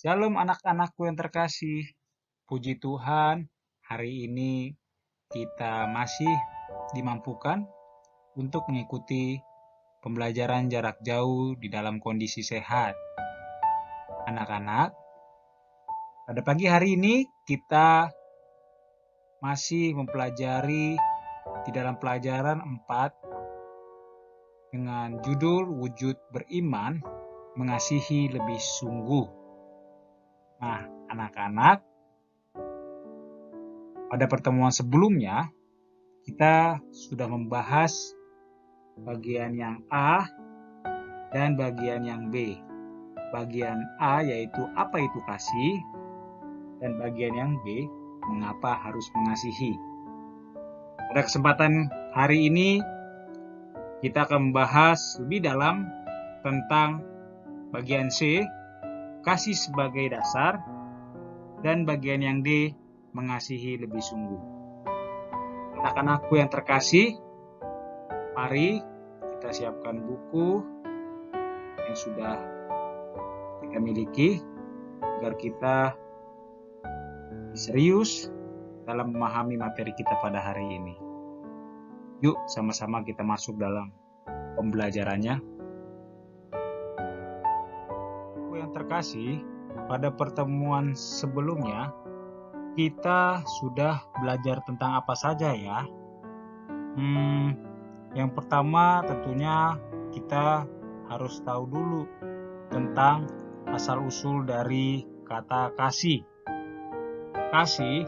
Shalom anak-anakku yang terkasih. Puji Tuhan, hari ini kita masih dimampukan untuk mengikuti pembelajaran jarak jauh di dalam kondisi sehat. Anak-anak, pada pagi hari ini kita masih mempelajari di dalam pelajaran 4 dengan judul Wujud Beriman, Mengasihi Lebih Sungguh. Nah, anak-anak, pada pertemuan sebelumnya, kita sudah membahas bagian yang A dan bagian yang B. Bagian A yaitu apa itu kasih, dan bagian yang B, mengapa harus mengasihi. Pada kesempatan hari ini, kita akan membahas lebih dalam tentang bagian C, kasih sebagai dasar, dan bagian yang D, mengasihi lebih sungguh. Anak-anakku yang terkasih, mari kita siapkan buku yang sudah kita miliki agar kita serius dalam memahami materi kita pada hari ini. Yuk sama-sama kita masuk dalam pembelajarannya. Yang terkasih, pada pertemuan sebelumnya kita sudah belajar tentang apa saja ya? Yang pertama tentunya kita harus tahu dulu tentang asal-usul dari kata kasih. Kasih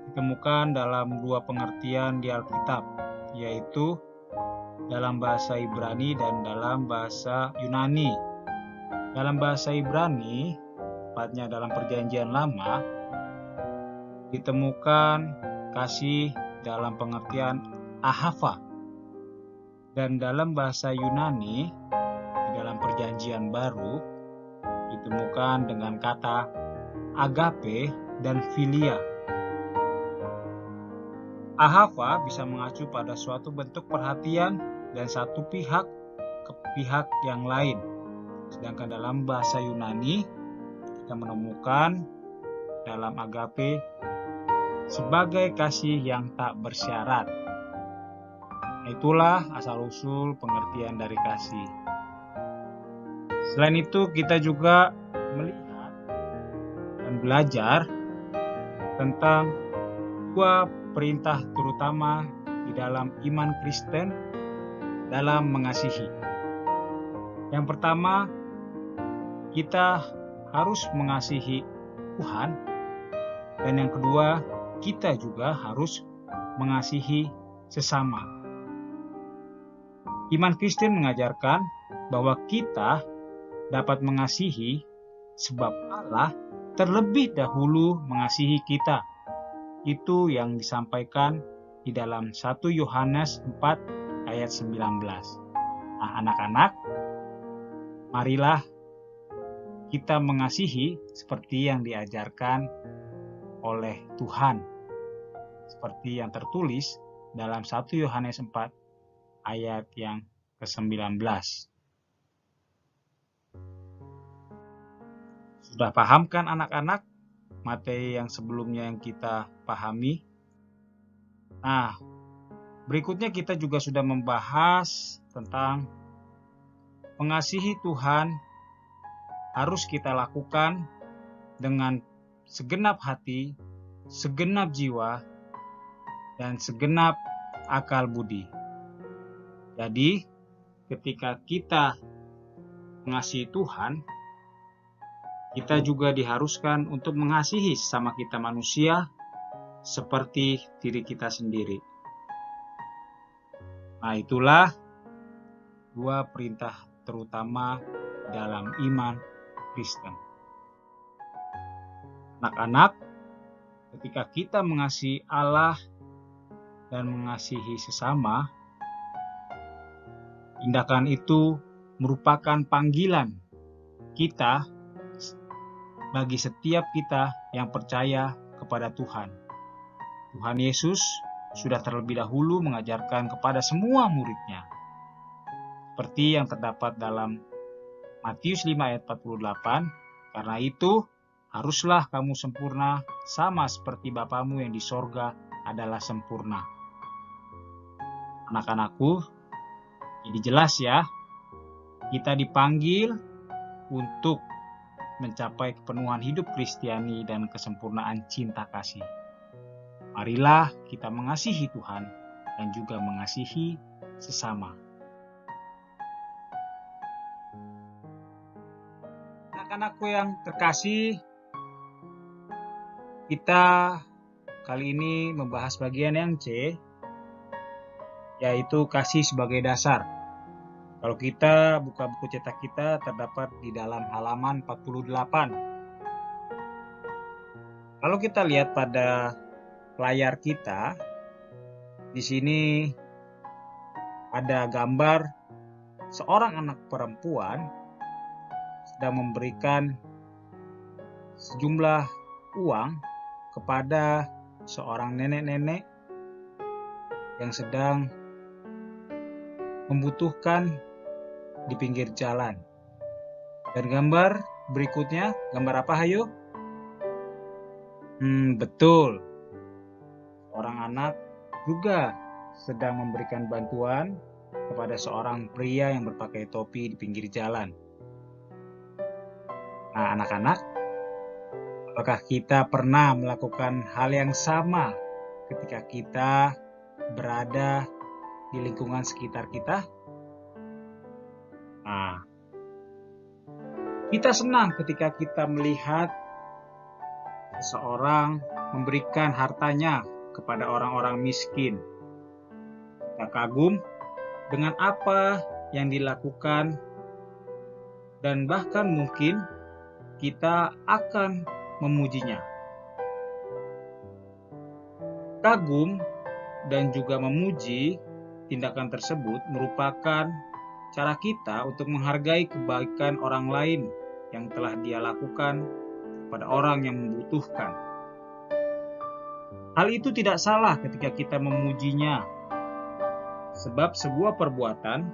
ditemukan dalam dua pengertian di Alkitab, yaitu dalam bahasa Ibrani dan dalam bahasa Yunani. Dalam bahasa Ibrani, tepatnya dalam Perjanjian Lama, ditemukan kasih dalam pengertian ahava. Dan dalam bahasa Yunani, di dalam Perjanjian Baru, ditemukan dengan kata agape dan filia. Ahava bisa mengacu pada suatu bentuk perhatian dan satu pihak ke pihak yang lain. Sedangkan dalam bahasa Yunani, kita menemukan dalam agape sebagai kasih yang tak bersyarat. Itulah asal-usul pengertian dari kasih. Selain itu, kita juga melihat dan belajar tentang dua perintah terutama di dalam iman Kristen dalam mengasihi. Yang pertama, kita harus mengasihi Tuhan, dan yang kedua, kita juga harus mengasihi sesama. Iman Kristen mengajarkan bahwa kita dapat mengasihi sebab Allah terlebih dahulu mengasihi kita. Itu yang disampaikan di dalam 1 Yohanes 4 ayat 19. Nah, anak-anak, marilah kita mengasihi seperti yang diajarkan oleh Tuhan, seperti yang tertulis dalam 1 Yohanes 4 ayat yang ke-19. Sudah paham kan anak-anak materi yang sebelumnya yang kita pahami? Nah, berikutnya kita juga sudah membahas tentang mengasihi Tuhan harus kita lakukan dengan segenap hati, segenap jiwa, dan segenap akal budi. Jadi, ketika kita mengasihi Tuhan, kita juga diharuskan untuk mengasihi sesama kita manusia seperti diri kita sendiri. Nah, itulah dua perintah terutama dalam iman Kristen. Anak-anak, ketika kita mengasihi Allah dan mengasihi sesama, tindakan itu merupakan panggilan kita bagi setiap kita yang percaya kepada Tuhan. Tuhan Yesus sudah terlebih dahulu mengajarkan kepada semua murid-Nya. Seperti yang terdapat dalam Matius 5 ayat 48, Karena itu, haruslah kamu sempurna sama seperti Bapamu yang di sorga adalah sempurna. Anak-anakku, jadi jelas ya, kita dipanggil untuk mencapai kepenuhan hidup Kristiani dan kesempurnaan cinta kasih. Marilah kita mengasihi Tuhan dan juga mengasihi sesama. Anak-anakku yang terkasih, kita kali ini membahas bagian yang C, yaitu kasih sebagai dasar. Kalau kita buka buku cetak kita, terdapat di dalam halaman 48. Kalau kita lihat pada layar kita, di sini ada gambar seorang anak perempuan sedang memberikan sejumlah uang kepada seorang nenek-nenek yang sedang membutuhkan di pinggir jalan. Dan gambar berikutnya, gambar apa hayo? Betul. Seorang anak juga sedang memberikan bantuan kepada seorang pria yang berpakai topi di pinggir jalan. Nah, anak-anak, apakah kita pernah melakukan hal yang sama ketika kita berada di lingkungan sekitar kita? Nah, kita senang ketika kita melihat seseorang memberikan hartanya kepada orang-orang miskin. Kita kagum dengan apa yang dilakukan dan bahkan mungkin kita akan memujinya. Kagum dan juga memuji tindakan tersebut merupakan cara kita untuk menghargai kebaikan orang lain yang telah dia lakukan pada orang yang membutuhkan. Hal itu tidak salah ketika kita memujinya, sebab sebuah perbuatan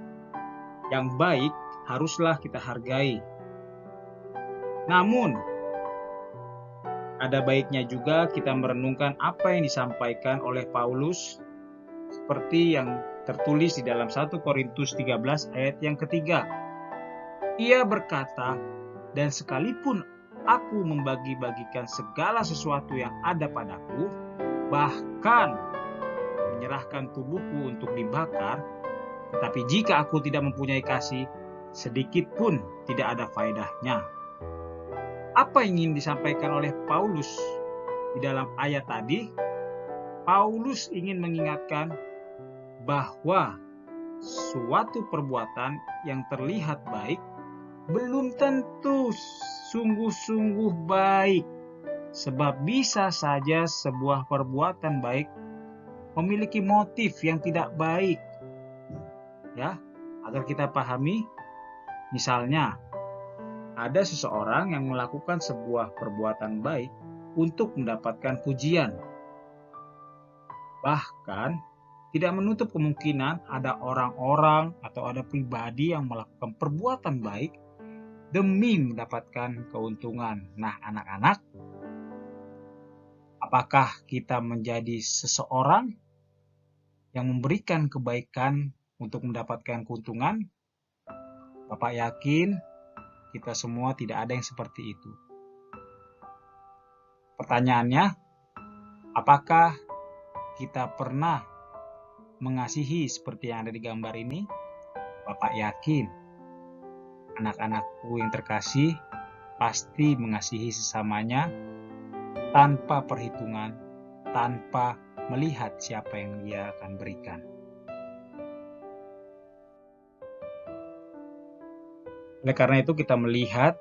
yang baik haruslah kita hargai. Namun, ada baiknya juga kita merenungkan apa yang disampaikan oleh Paulus seperti yang tertulis di dalam 1 Korintus 13 ayat yang ketiga. Ia berkata, "Dan sekalipun aku membagi-bagikan segala sesuatu yang ada padaku, bahkan menyerahkan tubuhku untuk dibakar, tetapi jika aku tidak mempunyai kasih, sedikit pun tidak ada faedahnya." Apa yang ingin disampaikan oleh Paulus di dalam ayat tadi? Paulus ingin mengingatkan bahwa suatu perbuatan yang terlihat baik belum tentu sungguh-sungguh baik, sebab bisa saja sebuah perbuatan baik memiliki motif yang tidak baik. Ya, agar kita pahami, misalnya ada seseorang yang melakukan sebuah perbuatan baik untuk mendapatkan pujian. Bahkan tidak menutup kemungkinan ada orang-orang atau ada pribadi yang melakukan perbuatan baik demi mendapatkan keuntungan. Nah, anak-anak, apakah kita menjadi seseorang yang memberikan kebaikan untuk mendapatkan keuntungan? Bapak yakin kita semua tidak ada yang seperti itu. Pertanyaannya, apakah kita pernah mengasihi seperti yang ada di gambar ini? Bapak yakin anak-anakku yang terkasih pasti mengasihi sesamanya tanpa perhitungan, tanpa melihat siapa yang dia akan berikan. Oleh karena itu kita melihat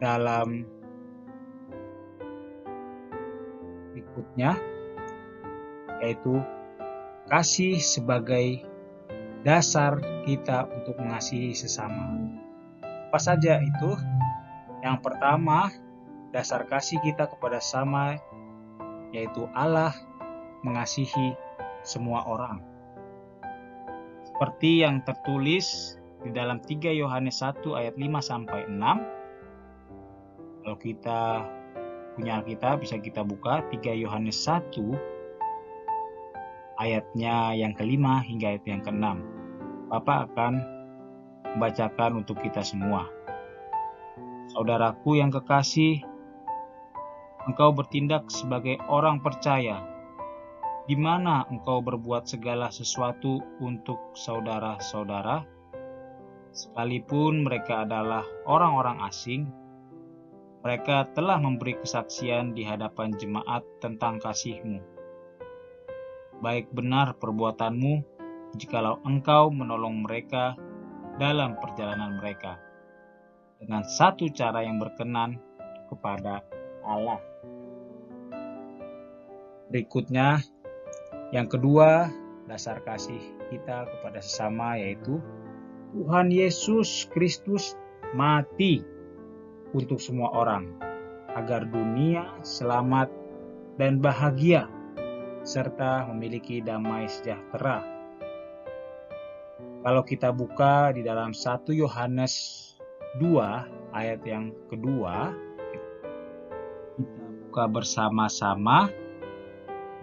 dalam berikutnya, yaitu kasih sebagai dasar kita untuk mengasihi sesama. Apa saja itu? Yang pertama, dasar kasih kita kepada sesama, yaitu Allah mengasihi semua orang. Seperti yang tertulis di dalam 3 Yohanes 1 ayat 5-6, Kalau kita punya Alkitab, bisa kita buka 3 Yohanes 1 ayatnya yang ke-5 hingga ayat yang ke-6. Bapak akan membacakan untuk kita semua. Saudaraku yang kekasih, engkau bertindak sebagai orang percaya, di mana engkau berbuat segala sesuatu untuk saudara-saudara, sekalipun mereka adalah orang-orang asing. Mereka telah memberi kesaksian di hadapan jemaat tentang kasih-Mu. Baik benar perbuatanmu jikalau engkau menolong mereka dalam perjalanan mereka dengan satu cara yang berkenan kepada Allah. Berikutnya, yang kedua, dasar kasih kita kepada sesama yaitu Tuhan Yesus Kristus mati untuk semua orang agar dunia selamat dan bahagia serta memiliki damai sejahtera. Kalau kita buka di dalam 1 Yohanes 2 ayat yang kedua, kita buka bersama-sama,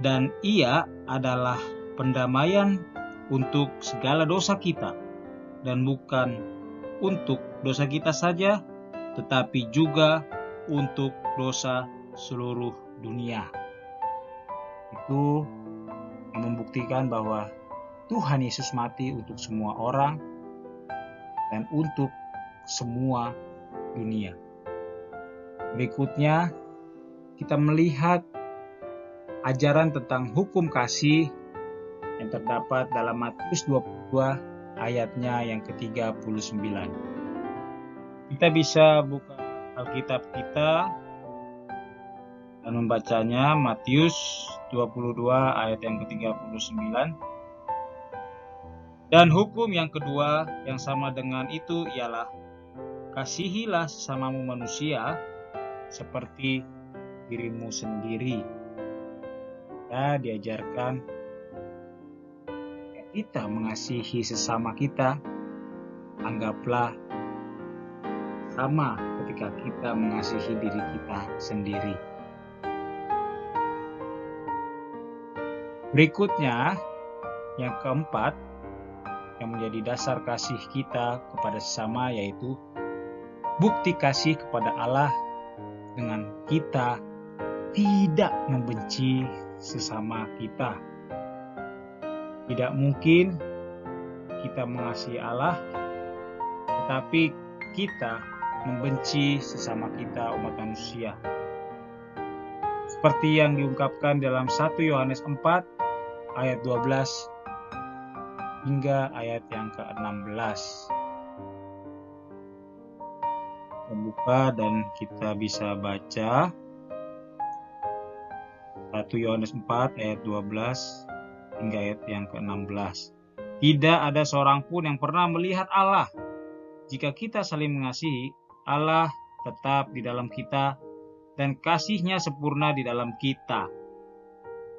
dan ia adalah pendamaian untuk segala dosa kita, dan bukan untuk dosa kita saja, tetapi juga untuk dosa seluruh dunia. Itu yang membuktikan bahwa Tuhan Yesus mati untuk semua orang dan untuk semua dunia. Berikutnya, kita melihat ajaran tentang hukum kasih yang terdapat dalam Matius 22 ayatnya yang ke-39. Kita bisa buka Alkitab kita dan membacanya, Matius 22 ayat yang ke-39. Dan hukum yang kedua yang sama dengan itu ialah, kasihilah sesamamu manusia seperti dirimu sendiri. Kita diajarkan kita mengasihi sesama kita, anggaplah sama ketika kita mengasihi diri kita sendiri. Berikutnya, yang keempat, yang menjadi dasar kasih kita kepada sesama yaitu bukti kasih kepada Allah dengan kita tidak membenci sesama kita. Tidak mungkin kita mengasihi Allah tetapi kita membenci sesama kita, umat manusia. Seperti yang diungkapkan dalam 1 Yohanes 4 ayat 12 hingga ayat yang ke-16. Kita buka dan kita bisa baca 1 Yohanes 4 ayat 12 hingga ayat yang ke-16. Tidak ada seorang pun yang pernah melihat Allah. Jika kita saling mengasihi, Allah tetap di dalam kita dan kasih-Nya sempurna di dalam kita.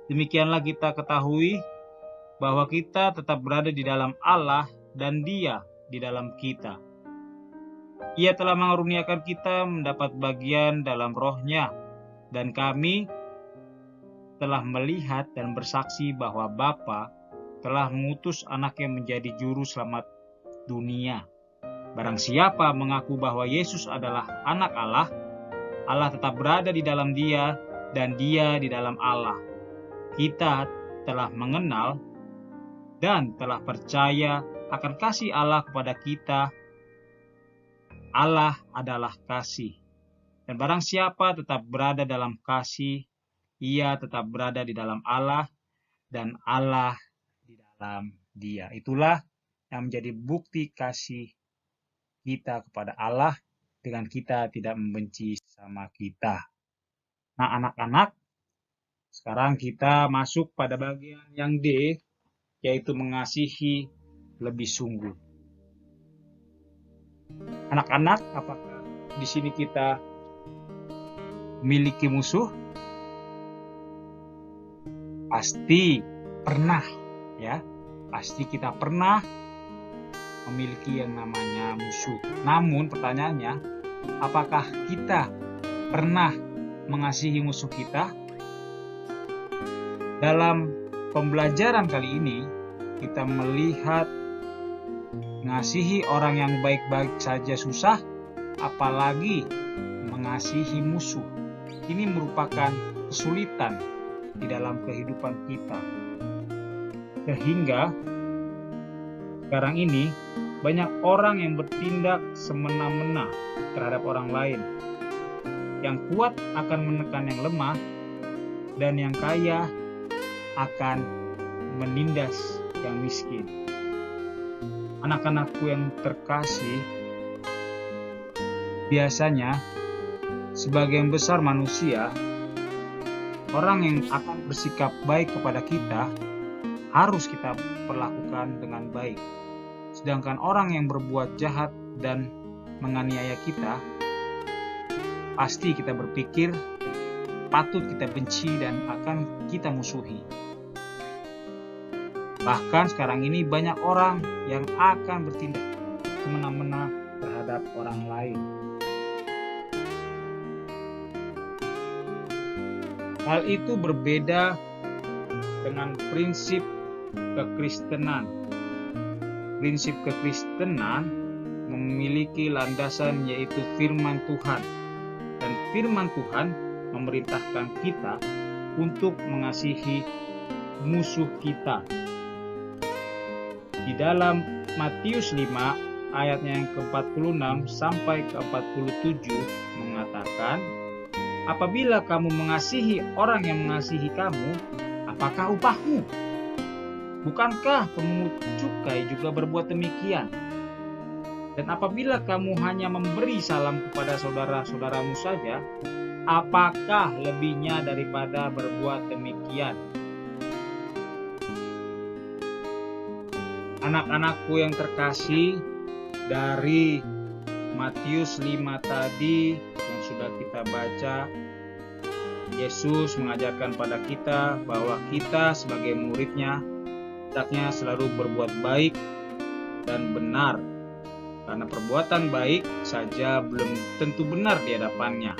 Demikianlah kita ketahui bahwa kita tetap berada di dalam Allah dan Dia di dalam kita. Ia telah mengaruniakan kita mendapat bagian dalam Roh-Nya, dan kami telah melihat dan bersaksi bahwa Bapa telah mengutus Anak-Nya menjadi juru selamat dunia. Barang siapa mengaku bahwa Yesus adalah Anak Allah, Allah tetap berada di dalam Dia dan Dia di dalam Allah. Kita telah mengenal dan telah percaya akan kasih Allah kepada kita. Allah adalah kasih. Dan barang siapa tetap berada dalam kasih, ia tetap berada di dalam Allah dan Allah di dalam Dia. Itulah yang menjadi bukti kasih kita kepada Allah dengan kita tidak membenci sama kita. Nah, anak-anak, sekarang kita masuk pada bagian yang D, yaitu mengasihi lebih sungguh. Anak-anak, apakah di sini kita memiliki musuh? Pasti pernah, ya. Pasti kita pernah memiliki yang namanya musuh. Namun pertanyaannya, apakah kita pernah mengasihi musuh kita? Dalam pembelajaran kali ini, kita melihat mengasihi orang yang baik-baik saja susah, apalagi mengasihi musuh. Ini merupakan kesulitan di dalam kehidupan kita. Sehingga sekarang ini banyak orang yang bertindak semena-mena terhadap orang lain. Yang kuat akan menekan yang lemah, dan yang kaya akan menindas yang miskin. Anak-anakku yang terkasih, biasanya sebagian besar manusia, orang yang akan bersikap baik kepada kita harus kita perlakukan dengan baik. Sedangkan orang yang berbuat jahat dan menganiaya kita, pasti kita berpikir patut kita benci dan akan kita musuhi. Bahkan sekarang ini banyak orang yang akan bertindak semena-mena terhadap orang lain. Hal itu berbeda dengan prinsip kekristenan. Prinsip kekristenan memiliki landasan yaitu firman Tuhan. Dan firman Tuhan memerintahkan kita untuk mengasihi musuh kita. Di dalam Matius 5 ayatnya yang ke-46 sampai ke-47 mengatakan, apabila kamu mengasihi orang yang mengasihi kamu, apakah upahmu? Bukankah pemungut cukai juga berbuat demikian? Dan apabila kamu hanya memberi salam kepada saudara-saudaramu saja, apakah lebihnya daripada berbuat demikian? Anak-anakku yang terkasih, dari Matius 5 tadi yang sudah kita baca, Yesus mengajarkan pada kita bahwa kita sebagai murid-Nya hendaknya selalu berbuat baik dan benar, karena perbuatan baik saja belum tentu benar di hadapannya.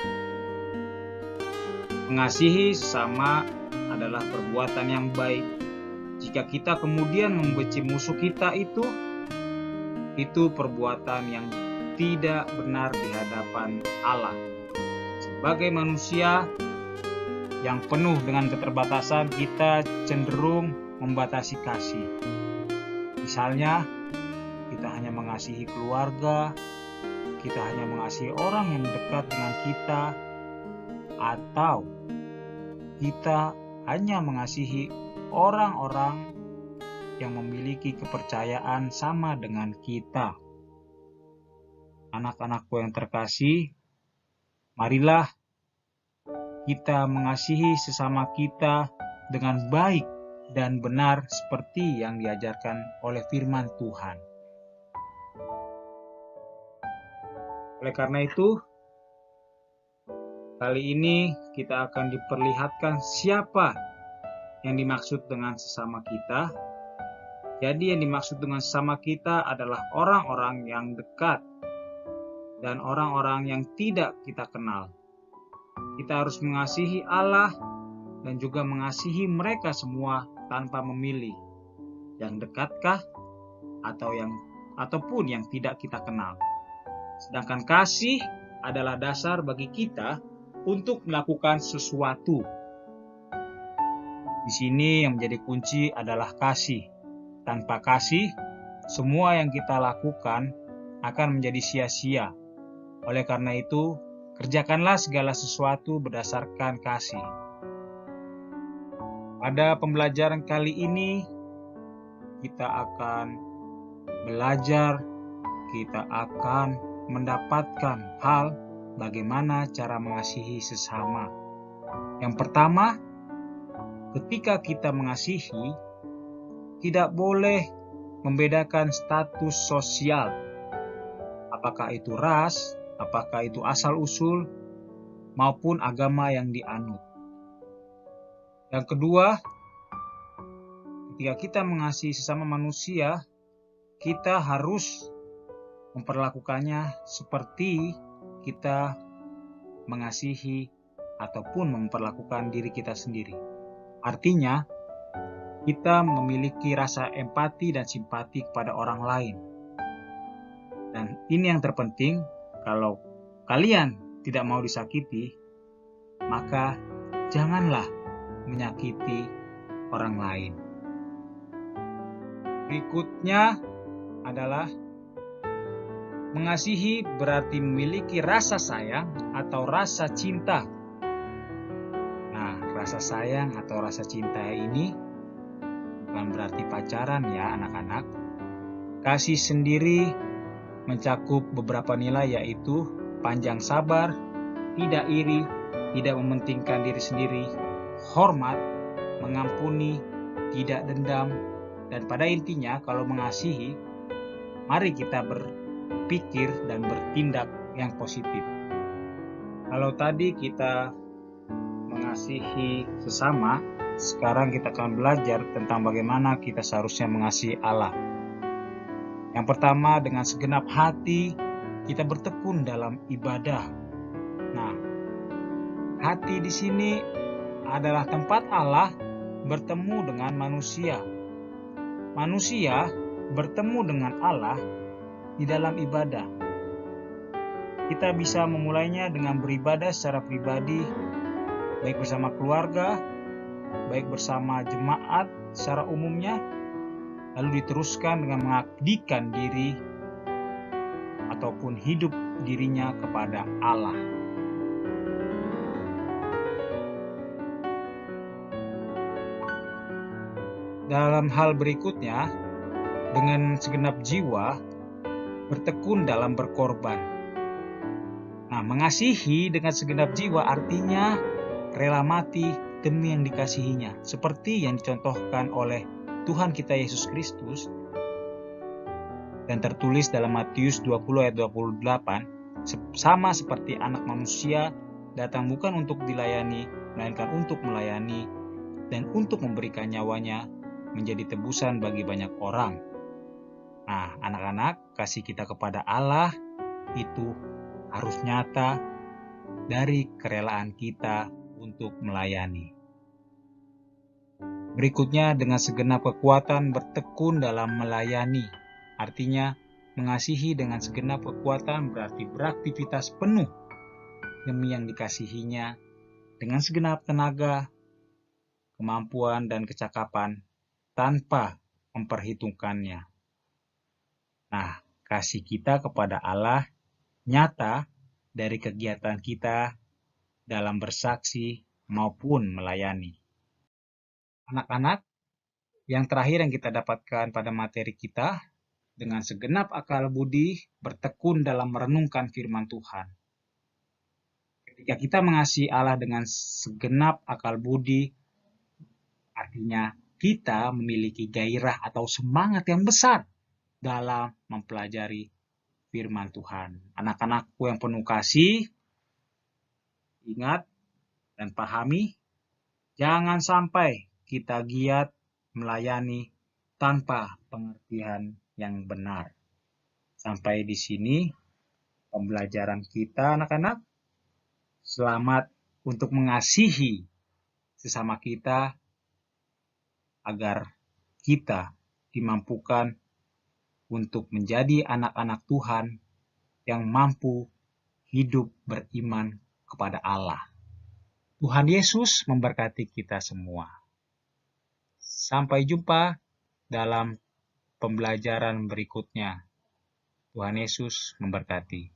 Mengasihi sesama adalah perbuatan yang baik. Jika kita kemudian membenci musuh kita, itu perbuatan yang tidak benar di hadapan Allah. Sebagai manusia yang penuh dengan keterbatasan, kita cenderung membatasi kasih. Misalnya, kita hanya mengasihi keluarga, kita hanya mengasihi orang yang dekat dengan kita, atau kita hanya mengasihi orang-orang yang memiliki kepercayaan sama dengan kita. Anak-anakku yang terkasih, marilah kita mengasihi sesama kita dengan baik dan benar seperti yang diajarkan oleh firman Tuhan. Oleh karena itu, kali ini kita akan diperlihatkan siapa yang dimaksud dengan sesama kita. Jadi yang dimaksud dengan sesama kita adalah orang-orang yang dekat dan orang-orang yang tidak kita kenal. Kita harus mengasihi Allah dan juga mengasihi mereka semua tanpa memilih, yang dekatkah ataupun yang tidak kita kenal. Sedangkan kasih adalah dasar bagi kita untuk melakukan sesuatu. Di sini yang menjadi kunci adalah kasih. Tanpa kasih, semua yang kita lakukan akan menjadi sia-sia. Oleh karena itu, kerjakanlah segala sesuatu berdasarkan kasih. Pada pembelajaran kali ini, kita akan belajar, kita akan mendapatkan hal bagaimana cara mengasihi sesama. Yang pertama, ketika kita mengasihi, tidak boleh membedakan status sosial. Apakah itu ras, apakah itu asal-usul, maupun agama yang dianut. Yang kedua, ketika kita mengasihi sesama manusia, kita harus memperlakukannya seperti kita mengasihi, ataupun memperlakukan diri kita sendiri. Artinya, kita memiliki rasa empati dan simpati kepada orang lain. Dan ini yang terpenting, kalau kalian tidak mau disakiti, maka janganlah menyakiti orang lain. Berikutnya adalah mengasihi berarti memiliki rasa sayang atau rasa cinta. Nah, rasa sayang atau rasa cinta ini bukan berarti pacaran ya anak-anak. Kasih sendiri mencakup beberapa nilai, yaitu panjang sabar, tidak iri, tidak mementingkan diri sendiri, hormat, mengampuni, tidak dendam, dan pada intinya kalau mengasihi, mari kita berpikir dan bertindak yang positif. Kalau tadi kita mengasihi sesama, sekarang kita akan belajar tentang bagaimana kita seharusnya mengasihi Allah. Yang pertama, dengan segenap hati kita bertekun dalam ibadah. Nah, hati di sini adalah tempat Allah bertemu dengan manusia. Manusia bertemu dengan Allah di dalam ibadah. Kita bisa memulainya dengan beribadah secara pribadi, baik bersama keluarga, baik bersama jemaat secara umumnya, lalu diteruskan dengan mengabdikan diri ataupun hidup dirinya kepada Allah. Dalam hal berikutnya, dengan segenap jiwa bertekun dalam berkorban. Nah, mengasihi dengan segenap jiwa artinya rela mati demi yang dikasihinya, seperti yang dicontohkan oleh Tuhan kita Yesus Kristus dan tertulis dalam Matius 20 ayat 28, sama seperti anak manusia datang bukan untuk dilayani, melainkan untuk melayani dan untuk memberikan nyawanya menjadi tebusan bagi banyak orang. Nah, anak-anak, kasih kita kepada Allah itu harus nyata dari kerelaan kita untuk melayani. Berikutnya, dengan segenap kekuatan bertekun dalam melayani. Artinya, mengasihi dengan segenap kekuatan berarti beraktivitas penuh demi yang dikasihinya dengan segenap tenaga, kemampuan, dan kecakapan tanpa memperhitungkannya. Nah, kasih kita kepada Allah nyata dari kegiatan kita dalam bersaksi maupun melayani. Anak-anak, yang terakhir yang kita dapatkan pada materi kita, dengan segenap akal budi bertekun dalam merenungkan firman Tuhan. Ketika kita mengasihi Allah dengan segenap akal budi, artinya kita memiliki gairah atau semangat yang besar dalam mempelajari firman Tuhan. Anak-anakku yang penuh kasih, ingat dan pahami, jangan sampai kita giat melayani tanpa pengertian yang benar. Sampai di sini pembelajaran kita, anak-anak. Selamat untuk mengasihi sesama kita agar kita dimampukan untuk menjadi anak-anak Tuhan yang mampu hidup beriman kepada Allah. Tuhan Yesus memberkati kita semua. Sampai jumpa dalam pembelajaran berikutnya. Tuhan Yesus memberkati.